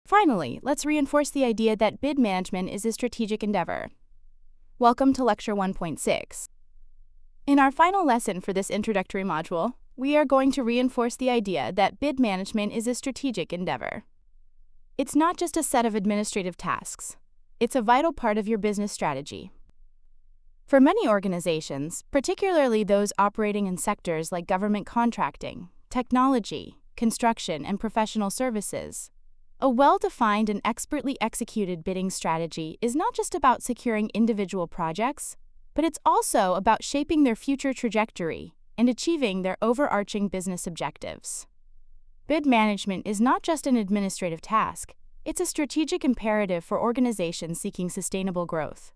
Finally, let's reinforce the idea that bid management is a strategic endeavor. Welcome to Lecture 1.6. In our final lesson for this introductory module, we are going to reinforce the idea that bid management is a strategic endeavor. It's not just a set of administrative tasks. It's a vital part of your business strategy. For many organizations, particularly those operating in sectors like government contracting, technology, construction, and professional services, a well-defined and expertly executed bidding strategy is not just about securing individual projects, but it's also about shaping their future trajectory and achieving their overarching business objectives. Bid management is not just an administrative task, it's a strategic imperative for organizations seeking sustainable growth.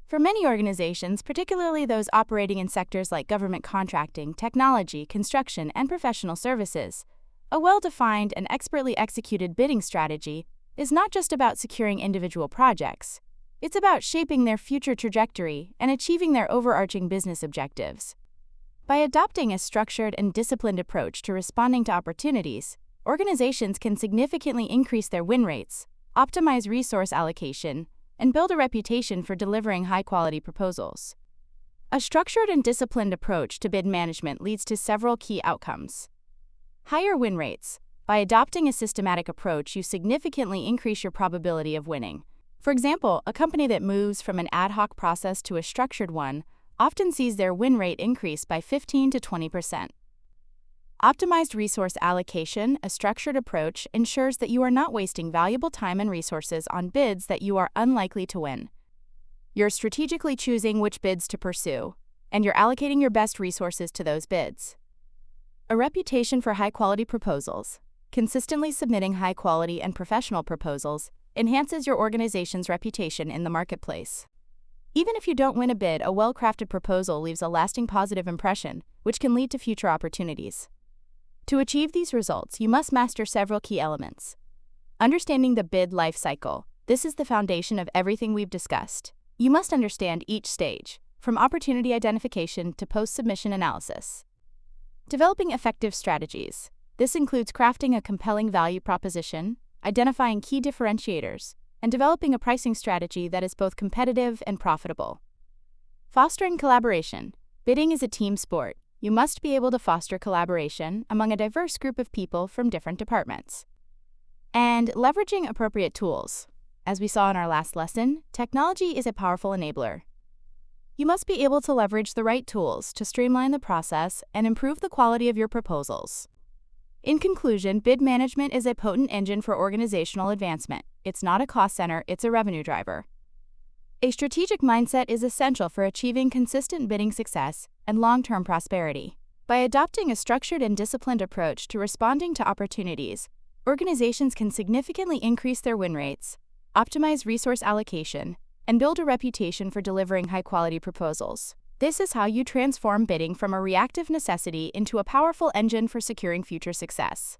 For many organizations, particularly those operating in sectors like government contracting, technology, construction, and professional services, a well-defined and expertly executed bidding strategy is not just about securing individual projects, it's about shaping their future trajectory and achieving their overarching business objectives. By adopting a structured and disciplined approach to responding to opportunities, organizations can significantly increase their win rates, optimize resource allocation, and build a reputation for delivering high-quality proposals. A structured and disciplined approach to bid management leads to several key outcomes. Higher win rates. By adopting a systematic approach, you significantly increase your probability of winning. For example, a company that moves from an ad hoc process to a structured one often sees their win rate increase by 15 to 20%. Optimized resource allocation. A structured approach ensures that you are not wasting valuable time and resources on bids that you are unlikely to win. You're strategically choosing which bids to pursue, and you're allocating your best resources to those bids. A reputation for high-quality proposals. Consistently submitting high-quality and professional proposals enhances your organization's reputation in the marketplace. Even if you don't win a bid, a well-crafted proposal leaves a lasting positive impression, which can lead to future opportunities. To achieve these results, you must master several key elements. Understanding the bid life cycle. This is the foundation of everything we've discussed. You must understand each stage, from opportunity identification to post-submission analysis. Developing effective strategies. This includes crafting a compelling value proposition, identifying key differentiators, and developing a pricing strategy that is both competitive and profitable. Fostering collaboration. Bidding is a team sport. You must be able to foster collaboration among a diverse group of people from different departments. And leveraging appropriate tools. As we saw in our last lesson, technology is a powerful enabler. You must be able to leverage the right tools to streamline the process and improve the quality of your proposals. In conclusion, bid management is a potent engine for organizational advancement. It's not a cost center, it's a revenue driver. A strategic mindset is essential for achieving consistent bidding success and long-term prosperity. By adopting a structured and disciplined approach to responding to opportunities, organizations can significantly increase their win rates, optimize resource allocation, and build a reputation for delivering high-quality proposals. This is how you transform bidding from a reactive necessity into a powerful engine for securing future success.